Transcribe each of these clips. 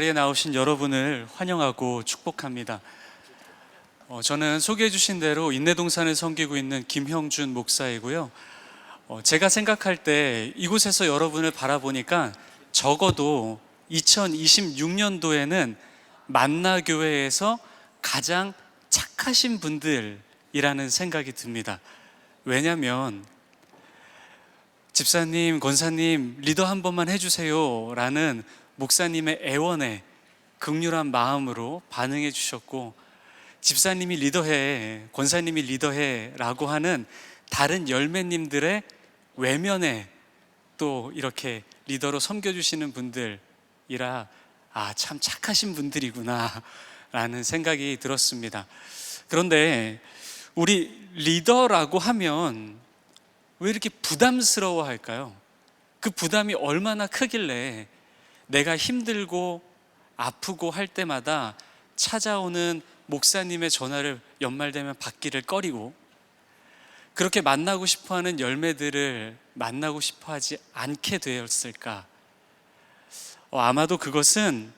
자리에 나오신 여러분을 환영하고 축복합니다. 저는 소개해 주신 대로 인내동산을 섬기고 있는 김형준 목사이고요. 제가 생각할 때 이곳에서 여러분을 바라보니까 적어도 2026년도에는 만나교회에서 가장 착하신 분들이라는 생각이 듭니다. 왜냐하면 집사님, 권사님, 리더 한 번만 해주세요 라는 목사님의 애원에 극률한 마음으로 반응해 주셨고, 집사님이 리더해, 권사님이 리더해 라고 하는 다른 열매님들의 외면에 또 이렇게 리더로 섬겨주시는 분들이라 참 착하신 분들이구나 라는 생각이 들었습니다. 그런데 우리 리더라고 하면 왜 이렇게 부담스러워 할까요? 그 부담이 얼마나 크길래 내가 힘들고 아프고 할 때마다 찾아오는 목사님의 전화를 연말 되면 받기를 꺼리고, 그렇게 만나고 싶어하는 열매들을 만나고 싶어하지 않게 되었을까? 아마도 그것은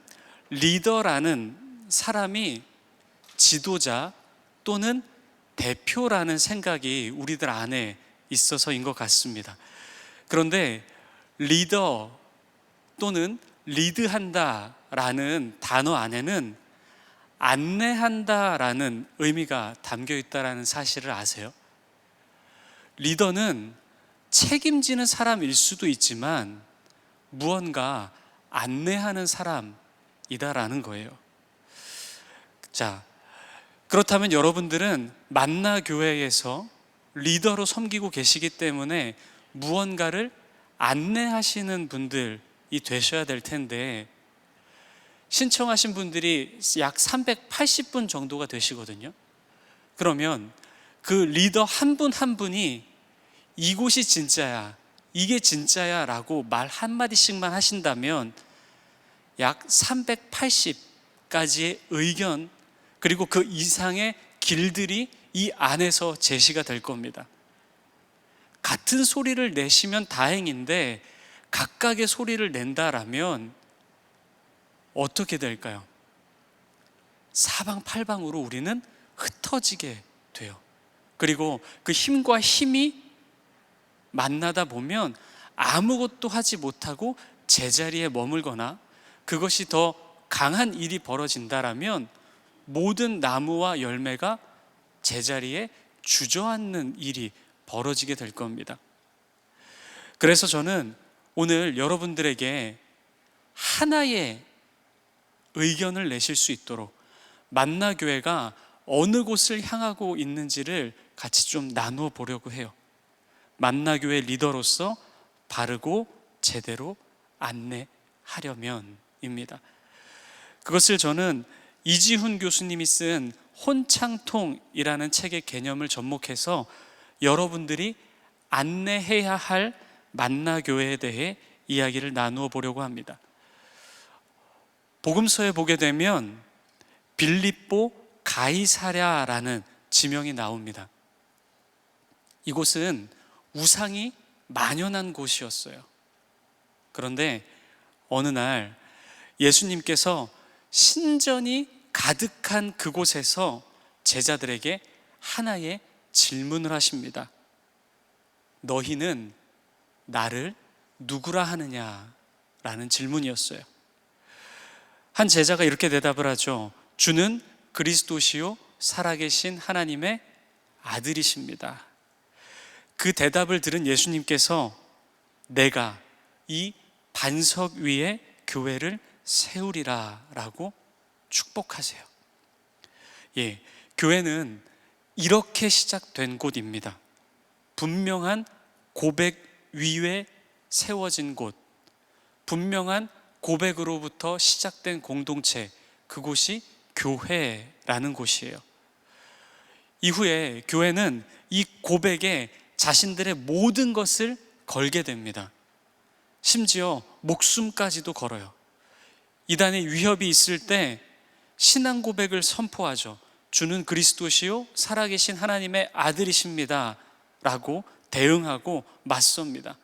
리더라는 사람이 지도자 또는 대표라는 생각이 우리들 안에 있어서인 것 같습니다. 그런데 리더 또는 리드한다 라는 단어 안에는 안내한다 라는 의미가 담겨 있다는 사실을 아세요? 리더는 책임지는 사람일 수도 있지만 무언가 안내하는 사람이다라는 거예요. 자, 그렇다면 여러분들은 만나교회에서 리더로 섬기고 계시기 때문에 무언가를 안내하시는 분들이 되셔야 될 텐데, 신청하신 분들이 약 380분 정도가 되시거든요. 그러면 그 리더 한 분 한 분이 이곳이 진짜야, 이게 진짜야 라고 말 한마디씩만 하신다면 약 380가지의 의견, 그리고 그 이상의 길들이 이 안에서 제시가 될 겁니다. 같은 소리를 내시면 다행인데 각각의 소리를 낸다라면 어떻게 될까요? 사방팔방으로 우리는 흩어지게 돼요. 그리고 그 힘과 힘이 만나다 보면 아무것도 하지 못하고 제자리에 머물거나, 그것이 더 강한 일이 벌어진다라면 모든 나무와 열매가 제자리에 주저앉는 일이 벌어지게 될 겁니다. 그래서 저는 오늘 여러분들에게 하나의 의견을 내실 수 있도록 만나교회가 어느 곳을 향하고 있는지를 같이 좀 나누어 보려고 해요. 만나교회 리더로서 바르고 제대로 안내하려면입니다. 그것을 저는 이지훈 교수님이 쓴 혼창통이라는 책의 개념을 접목해서 여러분들이 안내해야 할 만나교회에 대해 이야기를 나누어 보려고 합니다. 복음서에 보게 되면 빌립보 가이사랴라는 지명이 나옵니다. 이곳은 우상이 만연한 곳이었어요. 그런데 어느 날 예수님께서 신전이 가득한 그곳에서 제자들에게 하나의 질문을 하십니다. 너희는 나를 누구라 하느냐? 라는 질문이었어요. 한 제자가 이렇게 대답을 하죠. 주는 그리스도시요 살아계신 하나님의 아들이십니다. 그 대답을 들은 예수님께서 내가 이 반석 위에 교회를 세우리라 라고 축복하세요. 교회는 이렇게 시작된 곳입니다. 분명한 고백 위에 세워진 곳, 분명한 고백으로부터 시작된 공동체, 그곳이 교회라는 곳이에요. 이후에 교회는 이 고백에 자신들의 모든 것을 걸게 됩니다. 심지어 목숨까지도 걸어요. 이단의 위협이 있을 때 신앙 고백을 선포하죠. 주는 그리스도시요 살아계신 하나님의 아들이십니다 라고 대응하고 맞섭니다.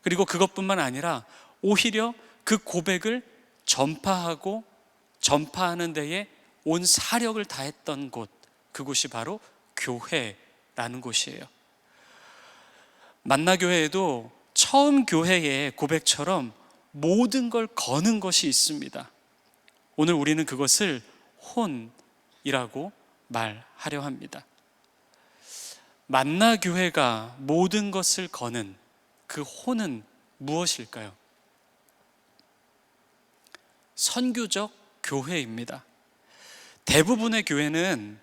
그리고 그것뿐만 아니라 오히려 그 고백을 전파하고 전파하는 데에 온 사력을 다했던 곳, 그곳이 바로 교회라는 곳이에요. 만나교회에도 처음 교회의 고백처럼 모든 걸 거는 것이 있습니다. 오늘 우리는 그것을 혼이라고 말하려 합니다. 만나교회가 모든 것을 거는 그 혼은 무엇일까요? 선교적 교회입니다. 대부분의 교회는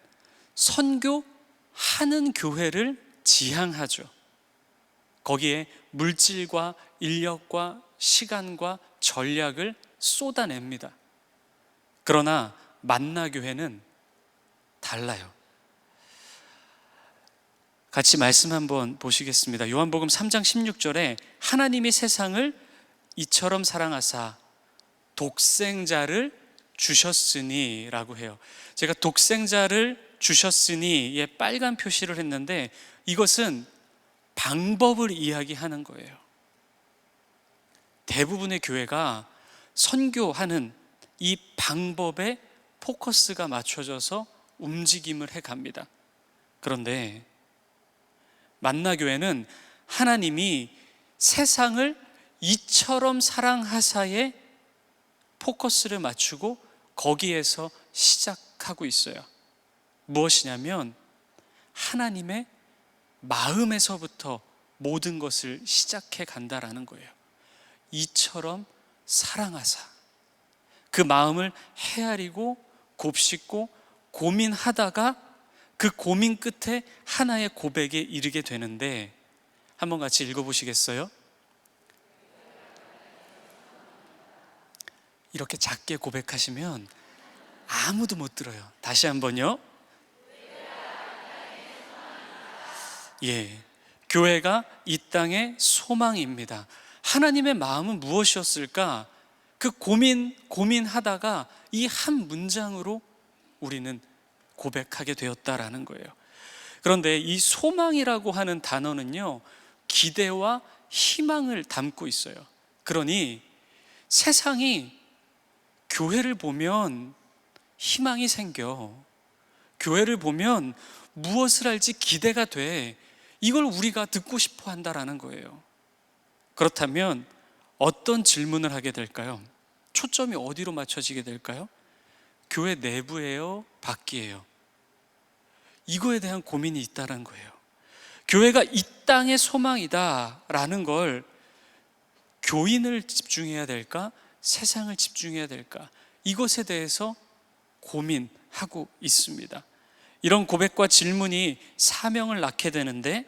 선교하는 교회를 지향하죠. 거기에 물질과 인력과 시간과 전략을 쏟아냅니다. 그러나 만나교회는 달라요. 같이 말씀 한번 보시겠습니다. 요한복음 3장 16절에 하나님이 세상을 이처럼 사랑하사 독생자를 주셨으니 라고 해요. 제가 독생자를 주셨으니에 빨간 표시를 했는데 이것은 방법을 이야기하는 거예요. 대부분의 교회가 선교하는 이 방법에 포커스가 맞춰져서 움직임을 해갑니다. 그런데 만나교회는 하나님이 세상을 이처럼 사랑하사에 포커스를 맞추고 거기에서 시작하고 있어요. 무엇이냐면 하나님의 마음에서부터 모든 것을 시작해 간다라는 거예요. 이처럼 사랑하사, 그 마음을 헤아리고 곱씹고 고민하다가 그 고민 끝에 하나의 고백에 이르게 되는데, 한번 같이 읽어보시겠어요? 이렇게 작게 고백하시면 아무도 못 들어요. 다시 한번요. 예, 교회가 이 땅의 소망입니다. 하나님의 마음은 무엇이었을까? 그 고민하다가 이 한 문장으로 우리는 고백하게 되었다라는 거예요. 그런데 이 소망이라고 하는 단어는요, 기대와 희망을 담고 있어요. 그러니 세상이 교회를 보면 희망이 생겨. 교회를 보면 무엇을 할지 기대가 돼. 이걸 우리가 듣고 싶어 한다라는 거예요. 그렇다면 어떤 질문을 하게 될까요? 초점이 어디로 맞춰지게 될까요? 교회 내부예요? 밖이에요? 이거에 대한 고민이 있다는 거예요. 교회가 이 땅의 소망이다라는 걸 교인을 집중해야 될까? 세상을 집중해야 될까? 이것에 대해서 고민하고 있습니다. 이런 고백과 질문이 사명을 낳게 되는데,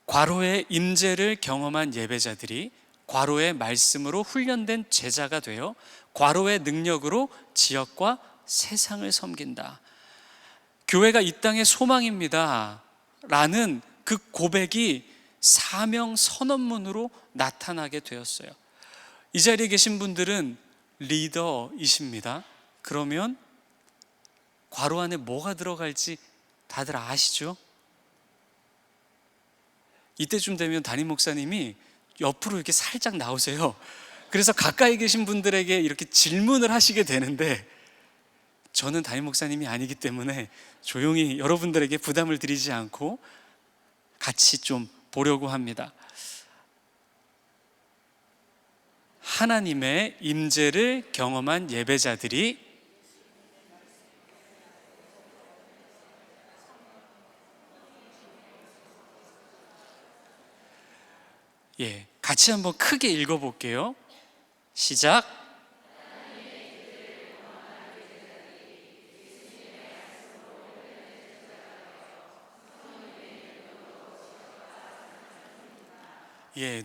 과로의 임재를 경험한 예배자들이 과로의 말씀으로 훈련된 제자가 되어 과로의 능력으로 지역과 세상을 섬긴다. 교회가 이 땅의 소망입니다 라는 그 고백이 사명 선언문으로 나타나게 되었어요. 이 자리에 계신 분들은 리더이십니다. 그러면 괄호 안에 뭐가 들어갈지 다들 아시죠? 이때쯤 되면 담임 목사님이 옆으로 이렇게 살짝 나오세요. 그래서 가까이 계신 분들에게 이렇게 질문을 하시게 되는데, 저는 담임 목사님이 아니기 때문에 조용히 여러분들에게 부담을 드리지 않고 같이 좀 보려고 합니다. 하나님의 임재를 경험한 예배자들이 같이 한번 크게 읽어볼게요. 시작.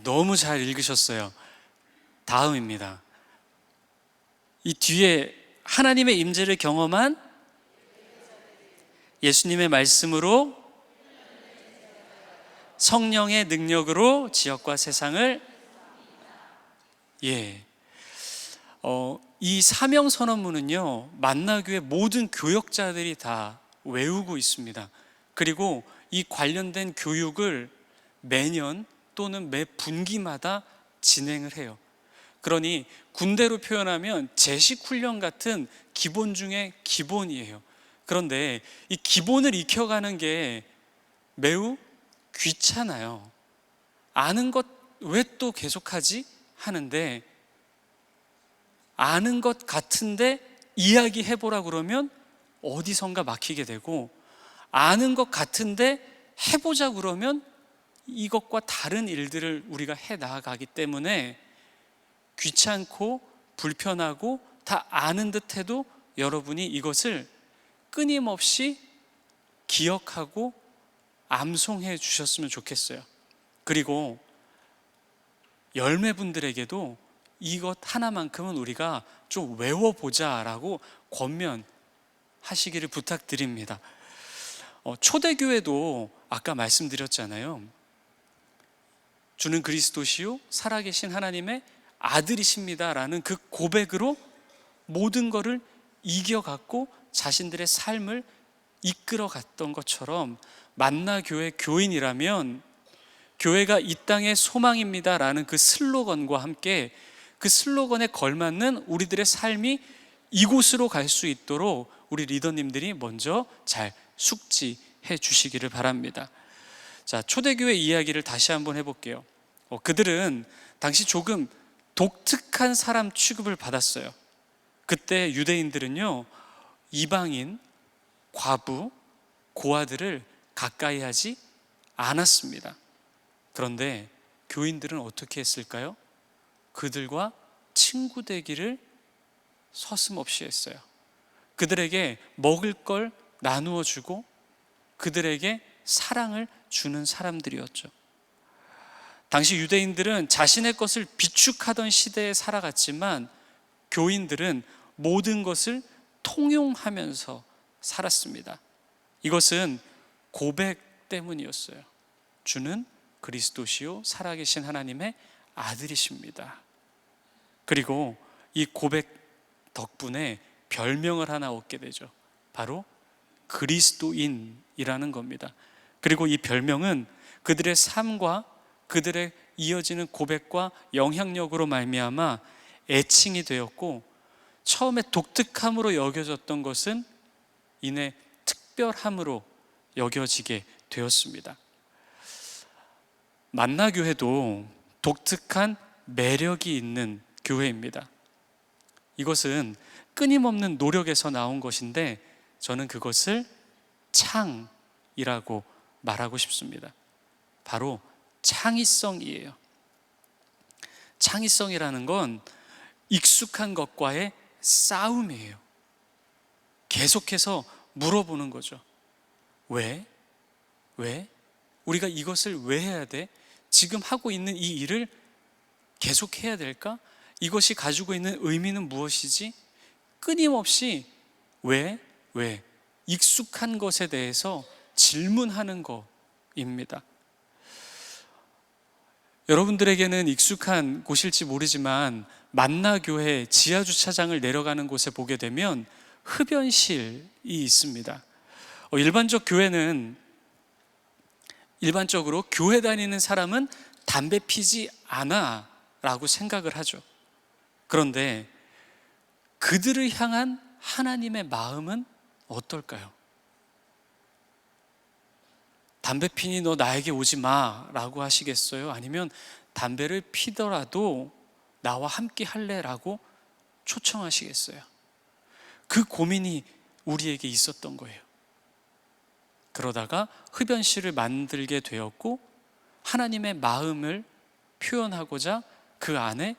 너무 잘 읽으셨어요. 다음입니다. 이 뒤에 하나님의 임재를 경험한 예수님의 말씀으로 성령의 능력으로 지역과 세상을 이 사명 선언문은요, 만나교회 모든 교역자들이 다 외우고 있습니다. 그리고 이 관련된 교육을 매년 또는 매 분기마다 진행을 해요. 그러니 군대로 표현하면 제식 훈련 같은 기본 중에 기본이에요. 그런데 이 기본을 익혀가는 게 매우 귀찮아요. 아는 것 왜 또 계속하지? 하는데, 아는 것 같은데 이야기해보라 그러면 어디선가 막히게 되고, 아는 것 같은데 해보자 그러면 이것과 다른 일들을 우리가 해 나가기 때문에 귀찮고 불편하고 다 아는 듯 해도 여러분이 이것을 끊임없이 기억하고 암송해 주셨으면 좋겠어요. 그리고 열매분들에게도 이것 하나만큼은 우리가 좀 외워보자라고 권면하시기를 부탁드립니다. 초대교회도 아까 말씀드렸잖아요. 주는 그리스도시요 살아계신 하나님의 아들이십니다라는 그 고백으로 모든 것을 이겨갔고 자신들의 삶을 이끌어갔던 것처럼, 만나교회 교인이라면 교회가 이 땅의 소망입니다라는 그 슬로건과 함께 그 슬로건에 걸맞는 우리들의 삶이 이곳으로 갈 수 있도록 우리 리더님들이 먼저 잘 숙지해 주시기를 바랍니다. 자, 초대교회 이야기를 다시 한번 해볼게요. 그들은 당시 조금 독특한 사람 취급을 받았어요. 그때 유대인들은요, 이방인, 과부, 고아들을 가까이 하지 않았습니다. 그런데 교인들은 어떻게 했을까요? 그들과 친구 되기를 서슴없이 했어요. 그들에게 먹을 걸 나누어 주고 그들에게 사랑을 주는 사람들이었죠. 당시 유대인들은 자신의 것을 비축하던 시대에 살아갔지만 교인들은 모든 것을 통용하면서 살았습니다. 이것은 고백 때문이었어요. 주는 그리스도시요 살아계신 하나님의 아들이십니다. 그리고 이 고백 덕분에 별명을 하나 얻게 되죠. 바로 그리스도인이라는 겁니다. 그리고 이 별명은 그들의 삶과 그들의 이어지는 고백과 영향력으로 말미암아 애칭이 되었고, 처음에 독특함으로 여겨졌던 것은 이내 특별함으로 여겨지게 되었습니다. 만나교회도 독특한 매력이 있는 교회입니다. 이것은 끊임없는 노력에서 나온 것인데 저는 그것을 창이라고 말하고 싶습니다. 바로 창의성이에요. 창의성이라는 건 익숙한 것과의 싸움이에요. 계속해서 물어보는 거죠. 왜? 왜? 우리가 이것을 왜 해야 돼? 지금 하고 있는 이 일을 계속 해야 될까? 이것이 가지고 있는 의미는 무엇이지? 끊임없이 왜? 왜? 익숙한 것에 대해서 질문하는 것입니다. 여러분들에게는 익숙한 곳일지 모르지만 만나교회 지하주차장을 내려가는 곳에 보게 되면 흡연실이 있습니다. 일반적으로 교회 다니는 사람은 담배 피지 않아 라고 생각을 하죠. 그런데 그들을 향한 하나님의 마음은 어떨까요? 담배 피니 너 나에게 오지 마 라고 하시겠어요? 아니면 담배를 피더라도 나와 함께 할래? 라고 초청하시겠어요? 그 고민이 우리에게 있었던 거예요. 그러다가 흡연실을 만들게 되었고 하나님의 마음을 표현하고자 그 안에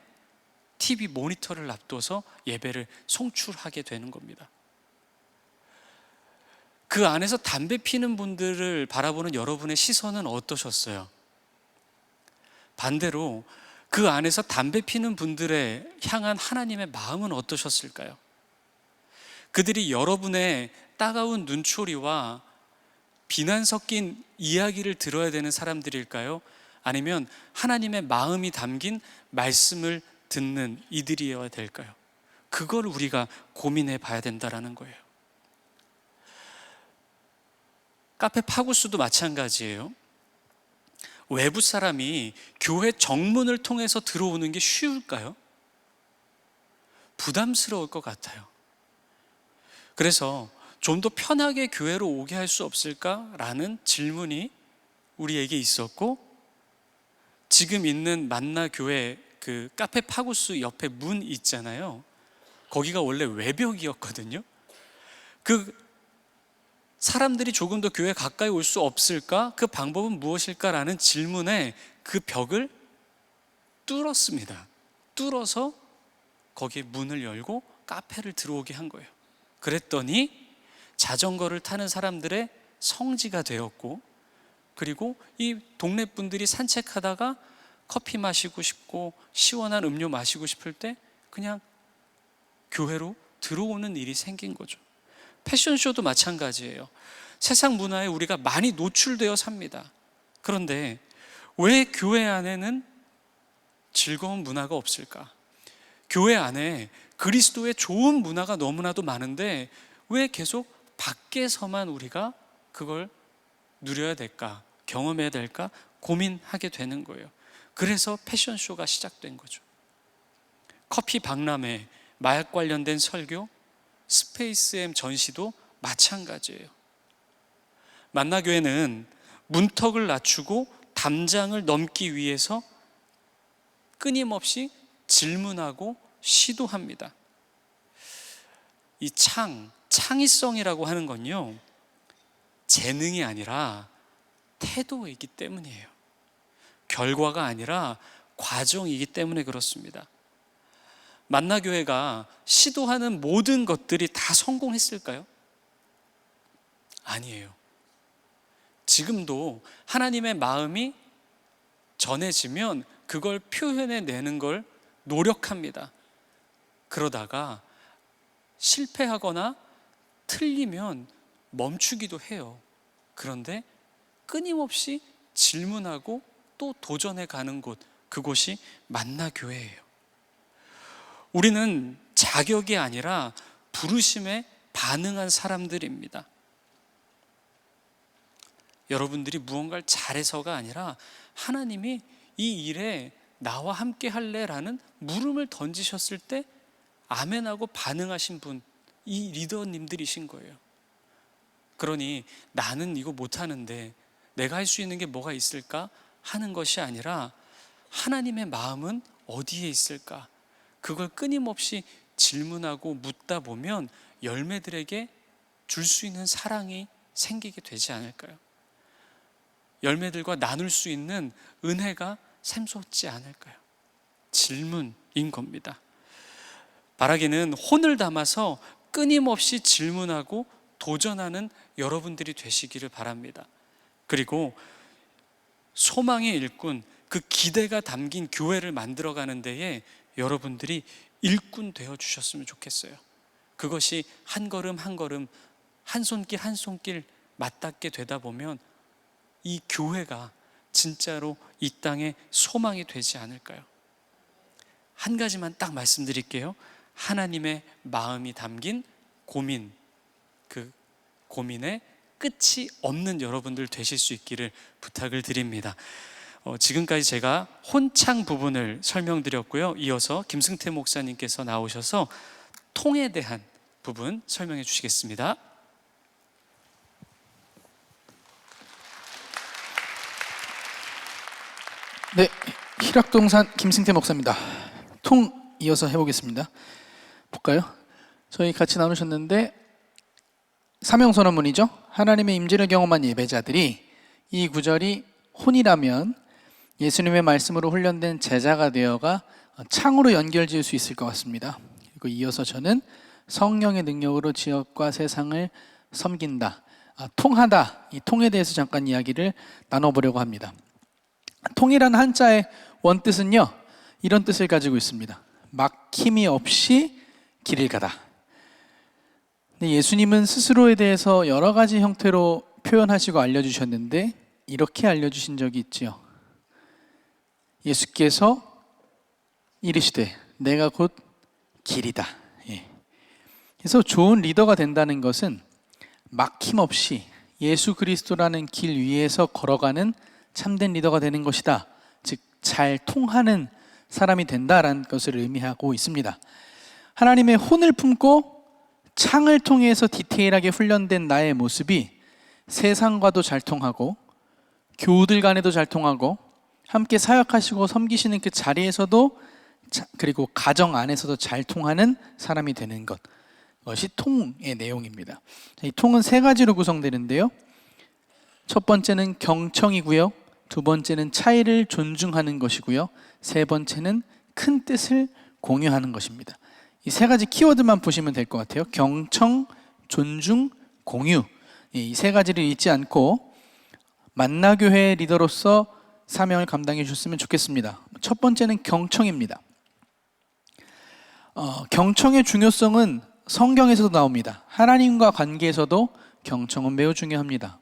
TV 모니터를 놔둬서 예배를 송출하게 되는 겁니다. 그 안에서 담배 피는 분들을 바라보는 여러분의 시선은 어떠셨어요? 반대로 그 안에서 담배 피는 분들에 향한 하나님의 마음은 어떠셨을까요? 그들이 여러분의 따가운 눈초리와 비난 섞인 이야기를 들어야 되는 사람들일까요? 아니면 하나님의 마음이 담긴 말씀을 듣는 이들이어야 될까요? 그걸 우리가 고민해 봐야 된다는 거예요. 카페 파구스도 마찬가지예요. 외부 사람이 교회 정문을 통해서 들어오는 게 쉬울까요? 부담스러울 것 같아요. 그래서 좀 더 편하게 교회로 오게 할 수 없을까라는 질문이 우리에게 있었고, 지금 있는 만나 교회 그 카페 파고스 옆에 문 있잖아요. 거기가 원래 외벽이었거든요. 그 사람들이 조금 더 교회 가까이 올 수 없을까? 그 방법은 무엇일까라는 질문에 그 벽을 뚫었습니다. 뚫어서 거기에 문을 열고 카페를 들어오게 한 거예요. 그랬더니 자전거를 타는 사람들의 성지가 되었고, 그리고 이 동네 분들이 산책하다가 커피 마시고 싶고 시원한 음료 마시고 싶을 때 그냥 교회로 들어오는 일이 생긴 거죠. 패션쇼도 마찬가지예요. 세상 문화에 우리가 많이 노출되어 삽니다. 그런데 왜 교회 안에는 즐거운 문화가 없을까? 교회 안에 그리스도의 좋은 문화가 너무나도 많은데 왜 계속 밖에서만 우리가 그걸 누려야 될까? 경험해야 될까? 고민하게 되는 거예요. 그래서 패션쇼가 시작된 거죠. 커피 박람회, 마약 관련된 설교, 스페이스M 전시도 마찬가지예요. 만나교회는 문턱을 낮추고 담장을 넘기 위해서 끊임없이 질문하고 시도합니다. 이 창의성이라고 하는 건요, 재능이 아니라 태도이기 때문이에요. 결과가 아니라 과정이기 때문에 그렇습니다. 만나교회가 시도하는 모든 것들이 다 성공했을까요? 아니에요. 지금도 하나님의 마음이 전해지면 그걸 표현해내는 걸 노력합니다. 그러다가 실패하거나 틀리면 멈추기도 해요. 그런데 끊임없이 질문하고 또 도전해 가는 곳, 그곳이 만나교회예요. 우리는 자격이 아니라 부르심에 반응한 사람들입니다. 여러분들이 무언가를 잘해서가 아니라 하나님이 이 일에 나와 함께 할래라는 물음을 던지셨을 때 아멘하고 반응하신 분, 이 리더님들이신 거예요. 그러니 나는 이거 못하는데 내가 할 수 있는 게 뭐가 있을까 하는 것이 아니라 하나님의 마음은 어디에 있을까? 그걸 끊임없이 질문하고 묻다 보면 열매들에게 줄 수 있는 사랑이 생기게 되지 않을까요? 열매들과 나눌 수 있는 은혜가 샘솟지 않을까요? 질문인 겁니다. 바라기는 혼을 담아서 끊임없이 질문하고 도전하는 여러분들이 되시기를 바랍니다. 그리고 소망의 일꾼, 그 기대가 담긴 교회를 만들어가는 데에 여러분들이 일꾼 되어 주셨으면 좋겠어요. 그것이 한 걸음 한 걸음, 한 손길 한 손길 맞닿게 되다 보면 이 교회가 진짜로 이 땅에 소망이 되지 않을까요? 한 가지만 딱 말씀드릴게요. 하나님의 마음이 담긴 고민, 그 고민에 끝이 없는 여러분들 되실 수 있기를 부탁을 드립니다. 지금까지 제가 혼창 부분을 설명드렸고요. 이어서 김승태 목사님께서 나오셔서 통에 대한 부분 설명해 주시겠습니다. 네, 희락동산 김승태 목사입니다. 통 이어서 해보겠습니다. 볼까요? 저희 같이 나누셨는데 사명선언문이죠. 하나님의 임재를 경험한 예배자들이 이 구절이 혼이라면 예수님의 말씀으로 훈련된 제자가 되어가 창으로 연결지을 수 있을 것 같습니다. 그리고 이어서 저는 성령의 능력으로 지역과 세상을 섬긴다, 통하다, 이 통에 대해서 잠깐 이야기를 나눠보려고 합니다. 통이라는 한자의 원뜻은요, 이런 뜻을 가지고 있습니다. 막힘이 없이 길을 가다. 근데 예수님은 스스로에 대해서 여러 가지 형태로 표현하시고 알려주셨는데 이렇게 알려주신 적이 있지요. 예수께서 이르시되 내가 곧 길이다. 그래서 좋은 리더가 된다는 것은 막힘없이 예수 그리스도라는 길 위에서 걸어가는 참된 리더가 되는 것이다. 즉 잘 통하는 사람이 된다라는 것을 의미하고 있습니다. 하나님의 혼을 품고 창을 통해서 디테일하게 훈련된 나의 모습이 세상과도 잘 통하고 교우들 간에도 잘 통하고 함께 사역하시고 섬기시는 그 자리에서도 그리고 가정 안에서도 잘 통하는 사람이 되는 것이 통의 내용입니다. 이 통은 세 가지로 구성되는데요. 첫 번째는 경청이고요. 두 번째는 차이를 존중하는 것이고요. 세 번째는 큰 뜻을 공유하는 것입니다. 이 세 가지 키워드만 보시면 될 것 같아요. 경청, 존중, 공유. 이 세 가지를 잊지 않고 만나교회 리더로서 사명을 감당해 주셨으면 좋겠습니다. 첫 번째는 경청입니다. 경청의 중요성은 성경에서도 나옵니다. 하나님과 관계에서도 경청은 매우 중요합니다.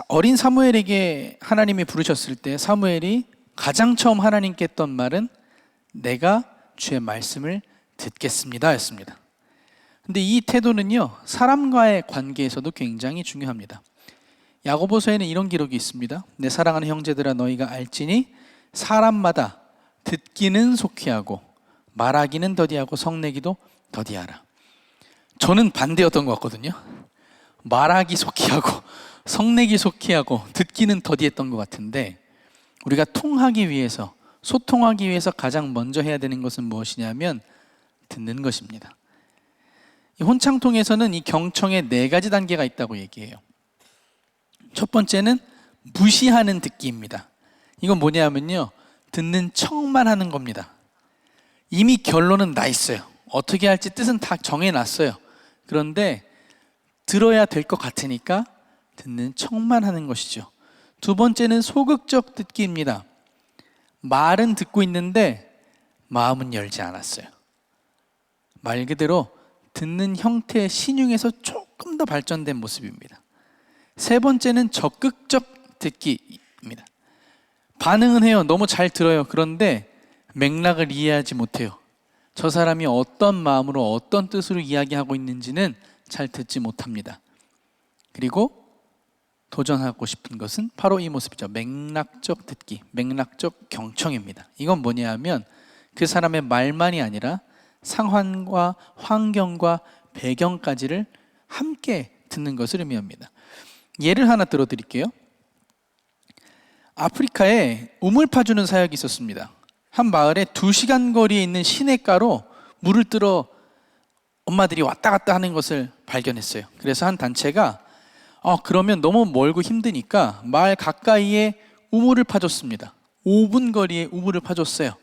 어린 사무엘에게 하나님이 부르셨을 때 사무엘이 가장 처음 하나님께 했던 말은 내가 주의 말씀을 듣겠습니다 였습니다. 근데 이 태도는요, 사람과의 관계에서도 굉장히 중요합니다. 야고보서에는 이런 기록이 있습니다. 내 사랑하는 형제들아 너희가 알지니 사람마다 듣기는 속히 하고 말하기는 더디하고 성내기도 더디하라. 저는 반대였던 것 같거든요. 말하기 속히 하고 성내기 속히 하고 듣기는 더디했던 것 같은데, 우리가 통하기 위해서, 소통하기 위해서 가장 먼저 해야 되는 것은 무엇이냐면 듣는 것입니다. 이 혼창통에서는 이 경청에 4가지 단계가 있다고 얘기해요. 첫 번째는 무시하는 듣기입니다. 이건 뭐냐면요, 듣는 척만 하는 겁니다. 이미 결론은 나 있어요. 어떻게 할지 뜻은 다 정해놨어요. 그런데 들어야 될 것 같으니까 듣는 척만 하는 것이죠. 두 번째는 소극적 듣기입니다. 말은 듣고 있는데 마음은 열지 않았어요. 말 그대로 듣는 형태의 신용에서 조금 더 발전된 모습입니다. 세 번째는 적극적 듣기입니다. 반응은 해요. 너무 잘 들어요. 그런데 맥락을 이해하지 못해요. 저 사람이 어떤 마음으로 어떤 뜻으로 이야기하고 있는지는 잘 듣지 못합니다. 그리고 도전하고 싶은 것은 바로 이 모습이죠. 맥락적 듣기, 맥락적 경청입니다. 이건 뭐냐면 그 사람의 말만이 아니라 상황과 환경과 배경까지를 함께 듣는 것을 의미합니다. 예를 하나 들어드릴게요. 아프리카에 우물 파주는 사역이 있었습니다. 한 마을에 2시간 거리에 있는 시냇가로 물을 뜨러 엄마들이 왔다 갔다 하는 것을 발견했어요. 그래서 한 단체가 그러면 너무 멀고 힘드니까 마을 가까이에 우물을 파줬습니다. 5분 거리에 우물을 파줬어요.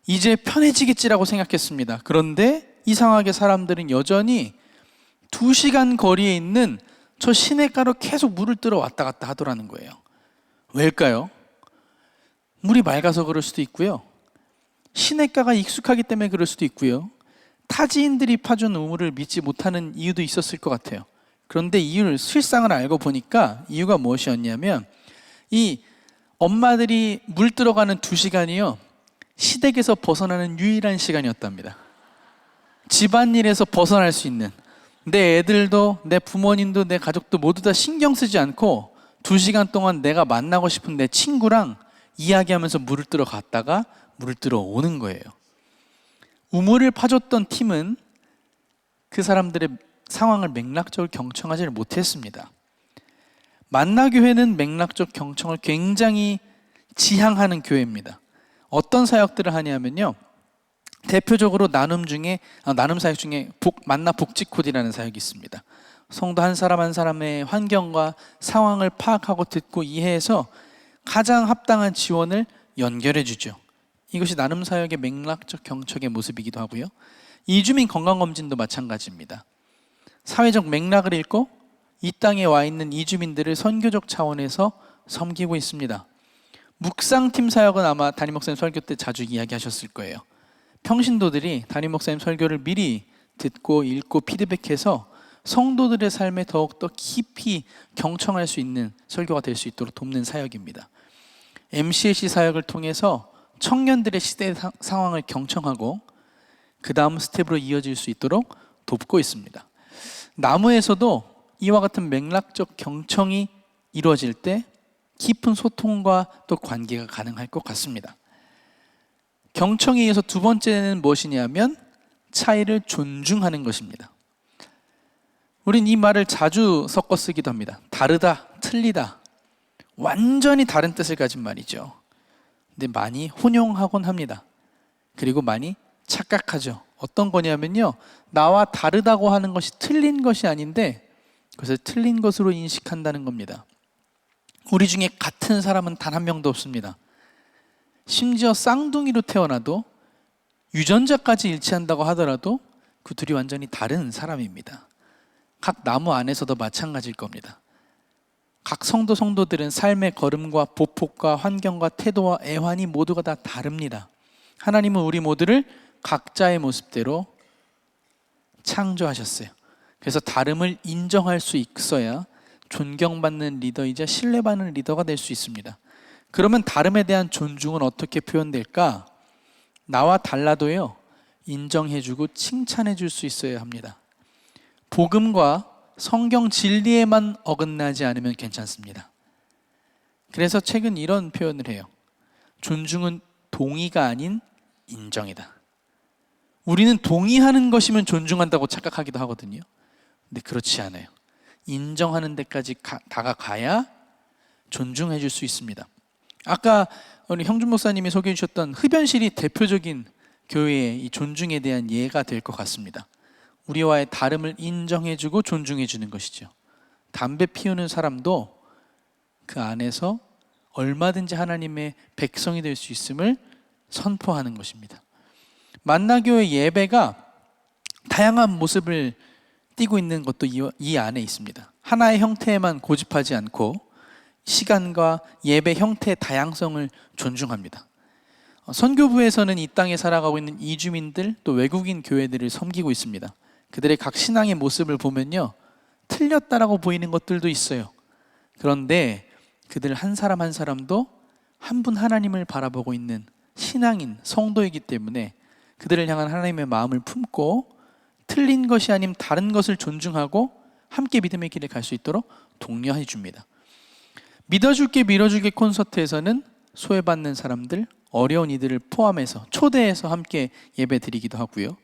이제 편해지겠지라고 생각했습니다. 그런데 이상하게 사람들은 여전히 2시간 거리에 있는 저 시냇가로 계속 물을 뜨러 왔다 갔다 하더라는 거예요. 왜일까요? 물이 맑아서 그럴 수도 있고요. 시냇가가 익숙하기 때문에 그럴 수도 있고요. 타지인들이 파준 우물을 믿지 못하는 이유도 있었을 것 같아요. 그런데 이유를 실상을 알고 보니까 이유가 무엇이었냐면 이 엄마들이 물 들어가는 2시간이요, 시댁에서 벗어나는 유일한 시간이었답니다. 집안일에서 벗어날 수 있는, 내 애들도 내 부모님도 내 가족도 모두 다 신경 쓰지 않고 2시간 동안 내가 만나고 싶은 내 친구랑 이야기하면서 물을 뜨러 갔다가 물을 뜨러 오는 거예요. 우물을 파줬던 팀은 그 사람들의 상황을 맥락적으로 경청하지를 못했습니다. 만나교회는 맥락적 경청을 굉장히 지향하는 교회입니다. 어떤 사역들을 하냐면요, 대표적으로 나눔 사역 중에 만나 복지 코디라는 사역이 있습니다. 성도 한 사람 한 사람의 환경과 상황을 파악하고 듣고 이해해서 가장 합당한 지원을 연결해 주죠. 이것이 나눔 사역의 맥락적 경청의 모습이기도 하고요. 이주민 건강검진도 마찬가지입니다. 사회적 맥락을 읽고 이 땅에 와 있는 이주민들을 선교적 차원에서 섬기고 있습니다. 묵상팀 사역은 아마 담임 목사님 설교 때 자주 이야기하셨을 거예요. 평신도들이 담임 목사님 설교를 미리 듣고 읽고 피드백해서 성도들의 삶에 더욱더 깊이 경청할 수 있는 설교가 될 수 있도록 돕는 사역입니다. MCAC 사역을 통해서 청년들의 시대 상황을 경청하고 그 다음 스텝으로 이어질 수 있도록 돕고 있습니다. 나무에서도 이와 같은 맥락적 경청이 이루어질 때 깊은 소통과 또 관계가 가능할 것 같습니다. 경청에 의해서 두 번째는 무엇이냐면 차이를 존중하는 것입니다. 우린 이 말을 자주 섞어 쓰기도 합니다. 다르다, 틀리다. 완전히 다른 뜻을 가진 말이죠. 근데 많이 혼용하곤 합니다. 그리고 많이 착각하죠. 어떤 거냐면요, 나와 다르다고 하는 것이 틀린 것이 아닌데 그것을 틀린 것으로 인식한다는 겁니다. 우리 중에 같은 사람은 단 한 명도 없습니다. 심지어 쌍둥이로 태어나도 유전자까지 일치한다고 하더라도 그 둘이 완전히 다른 사람입니다. 각 나무 안에서도 마찬가지일 겁니다. 각 성도들은 삶의 걸음과 보폭과 환경과 태도와 애환이 모두가 다 다릅니다. 하나님은 우리 모두를 각자의 모습대로 창조하셨어요. 그래서 다름을 인정할 수 있어야 존경받는 리더이자 신뢰받는 리더가 될 수 있습니다. 그러면 다름에 대한 존중은 어떻게 표현될까? 나와 달라도요, 인정해주고 칭찬해줄 수 있어야 합니다. 복음과 성경 진리에만 어긋나지 않으면 괜찮습니다. 그래서 책은 이런 표현을 해요. 존중은 동의가 아닌 인정이다. 우리는 동의하는 것이면 존중한다고 착각하기도 하거든요. 근데 그렇지 않아요. 인정하는 데까지 다가가야 존중해 줄 수 있습니다. 아까 우리 형준 목사님이 소개해 주셨던 흡연실이 대표적인 교회의 이 존중에 대한 예가 될 것 같습니다. 우리와의 다름을 인정해 주고 존중해 주는 것이죠. 담배 피우는 사람도 그 안에서 얼마든지 하나님의 백성이 될 수 있음을 선포하는 것입니다. 만나교회 예배가 다양한 모습을 띠고 있는 것도 이 안에 있습니다. 하나의 형태에만 고집하지 않고 시간과 예배 형태의 다양성을 존중합니다. 선교부에서는 이 땅에 살아가고 있는 이주민들 또 외국인 교회들을 섬기고 있습니다. 그들의 각 신앙의 모습을 보면요, 틀렸다라고 보이는 것들도 있어요. 그런데 그들 한 사람 한 사람도 한 분 하나님을 바라보고 있는 신앙인, 성도이기 때문에 그들을 향한 하나님의 마음을 품고 틀린 것이 아닌 다른 것을 존중하고 함께 믿음의 길에 갈 수 있도록 독려해 줍니다. 믿어줄게 밀어줄게 콘서트에서는 소외받는 사람들, 어려운 이들을 포함해서 초대해서 함께 예배 드리기도 하고요.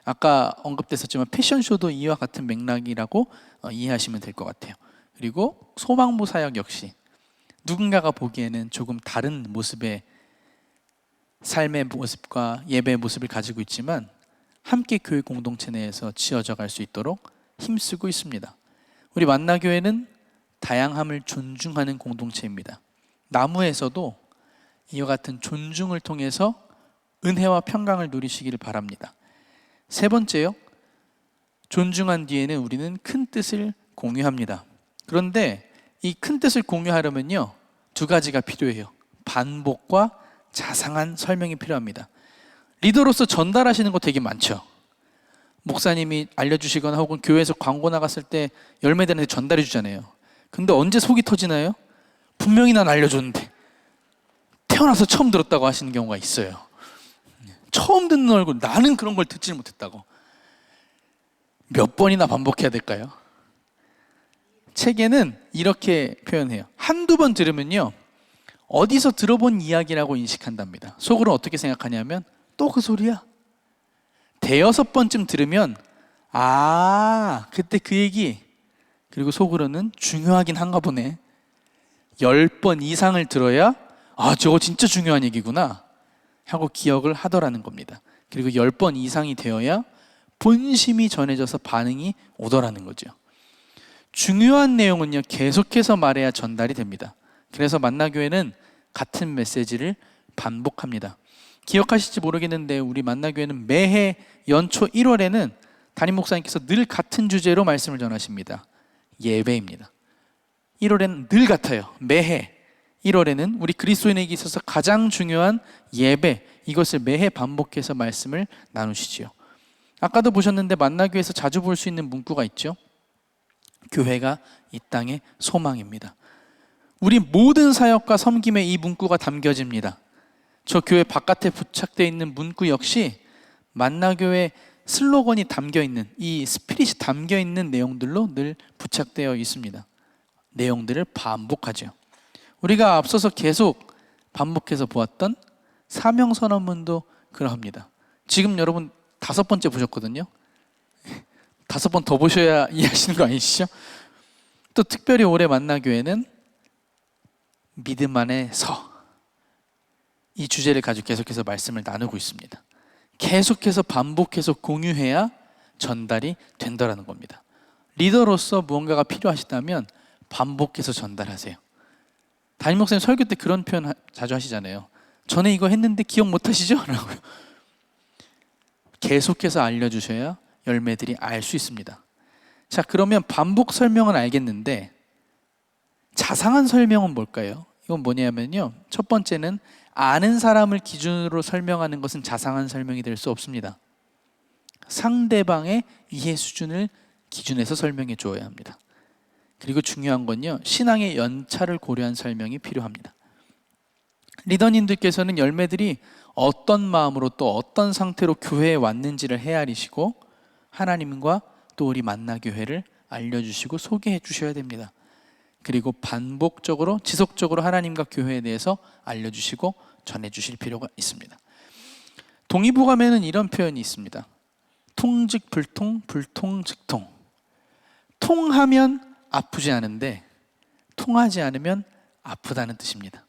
아까 언급됐었지만 패션쇼도 이와 같은 맥락이라고 이해하시면 될 것 같아요. 그리고 소망부 사역 역시 누군가가 보기에는 조금 다른 모습의 삶의 모습과 예배의 모습을 가지고 있지만 함께 교회 공동체 내에서 지어져 갈 수 있도록 힘쓰고 있습니다. 우리 만나교회는 다양함을 존중하는 공동체입니다. 나무에서도 이와 같은 존중을 통해서 은혜와 평강을 누리시기를 바랍니다. 세 번째요, 존중한 뒤에는 우리는 큰 뜻을 공유합니다. 그런데 이 큰 뜻을 공유하려면요, 두 가지가 필요해요. 반복과 자상한 설명이 필요합니다. 리더로서 전달하시는 거 되게 많죠. 목사님이 알려주시거나 혹은 교회에서 광고 나갔을 때 열매들한테 전달해 주잖아요. 근데 언제 속이 터지나요? 분명히 난 알려줬는데 태어나서 처음 들었다고 하시는 경우가 있어요. 처음 듣는 얼굴, 나는 그런 걸 듣지 못했다고. 몇 번이나 반복해야 될까요? 책에는 이렇게 표현해요. 한두 번 들으면요, 어디서 들어본 이야기라고 인식한답니다. 속으로 어떻게 생각하냐면 또 그 소리야. 대여섯 번쯤 들으면 그때 그 얘기. 그리고 속으로는 중요하긴 한가 보네. 10번 이상을 들어야 저거 진짜 중요한 얘기구나 하고 기억을 하더라는 겁니다. 그리고 10번 이상이 되어야 본심이 전해져서 반응이 오더라는 거죠. 중요한 내용은요, 계속해서 말해야 전달이 됩니다. 그래서 만나교회는 같은 메시지를 반복합니다. 기억하실지 모르겠는데 우리 만나교회는 매해 연초 1월에는 담임 목사님께서 늘 같은 주제로 말씀을 전하십니다. 예배입니다. 1월에는 늘 같아요. 매해 1월에는 우리 그리스도인에게 있어서 가장 중요한 예배, 이것을 매해 반복해서 말씀을 나누시지요. 아까도 보셨는데 만나교회에서 자주 볼 수 있는 문구가 있죠. 교회가 이 땅의 소망입니다. 우리 모든 사역과 섬김에 이 문구가 담겨집니다. 저 교회 바깥에 부착되어 있는 문구 역시 만나교회 슬로건이 담겨있는, 이 스피릿이 담겨있는 내용들로 늘 부착되어 있습니다. 내용들을 반복하죠. 우리가 앞서서 계속 반복해서 보았던 사명선언문도 그러합니다. 지금 여러분 5번째 보셨거든요. 5번 더 보셔야 이해하시는 거 아니시죠? 또 특별히 올해 만나교회는 믿음 안에 서, 이 주제를 가지고 계속해서 말씀을 나누고 있습니다. 계속해서 반복해서 공유해야 전달이 된다라는 겁니다. 리더로서 무언가가 필요하시다면 반복해서 전달하세요. 담임 목사님 설교 때 그런 표현 자주 하시잖아요. 전에 이거 했는데 기억 못 하시죠? 라고요. 계속해서 알려주셔야 열매들이 알 수 있습니다. 자, 그러면 반복 설명은 알겠는데 자상한 설명은 뭘까요? 이건 뭐냐면요, 첫 번째는 아는 사람을 기준으로 설명하는 것은 자상한 설명이 될 수 없습니다. 상대방의 이해 수준을 기준해서 설명해 주어야 합니다. 그리고 중요한 건요, 신앙의 연차를 고려한 설명이 필요합니다. 리더님들께서는 열매들이 어떤 마음으로 또 어떤 상태로 교회에 왔는지를 헤아리시고 하나님과 또 우리 만나교회를 알려주시고 소개해 주셔야 됩니다. 그리고 반복적으로 지속적으로 하나님과 교회에 대해서 알려주시고 전해주실 필요가 있습니다. 동의보감에는 이런 표현이 있습니다. 통즉불통, 불통즉통. 통하면 아프지 않은데 통하지 않으면 아프다는 뜻입니다.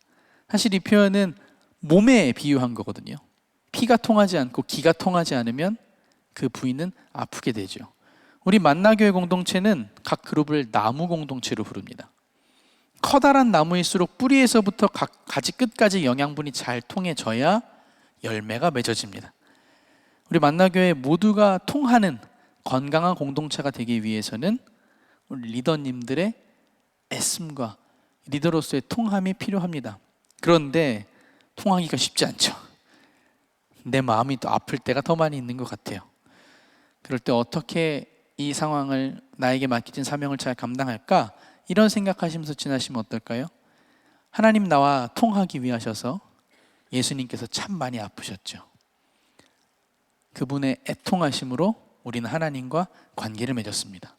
사실 이 표현은 몸에 비유한 거거든요. 피가 통하지 않고 기가 통하지 않으면 그 부위는 아프게 되죠. 우리 만나교회 공동체는 각 그룹을 나무 공동체로 부릅니다. 커다란 나무일수록 뿌리에서부터 가지 끝까지 영양분이 잘 통해져야 열매가 맺어집니다. 우리 만나교회 모두가 통하는 건강한 공동체가 되기 위해서는 우리 리더님들의 애씀과 리더로서의 통함이 필요합니다. 그런데 통하기가 쉽지 않죠. 내 마음이 또 아플 때가 더 많이 있는 것 같아요. 그럴 때 어떻게 이 상황을, 나에게 맡겨진 사명을 잘 감당할까? 이런 생각하시면서 지나시면 어떨까요? 하나님 나와 통하기 위하셔서 예수님께서 참 많이 아프셨죠. 그분의 애통하심으로 우리는 하나님과 관계를 맺었습니다.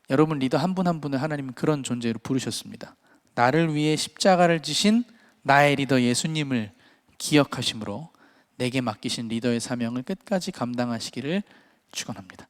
여러분 리더 한 분 한 분을 하나님은 그런 존재로 부르셨습니다. 나를 위해 십자가를 지신 나의 리더 예수님을 기억하심으로 내게 맡기신 리더의 사명을 끝까지 감당하시기를 축원합니다.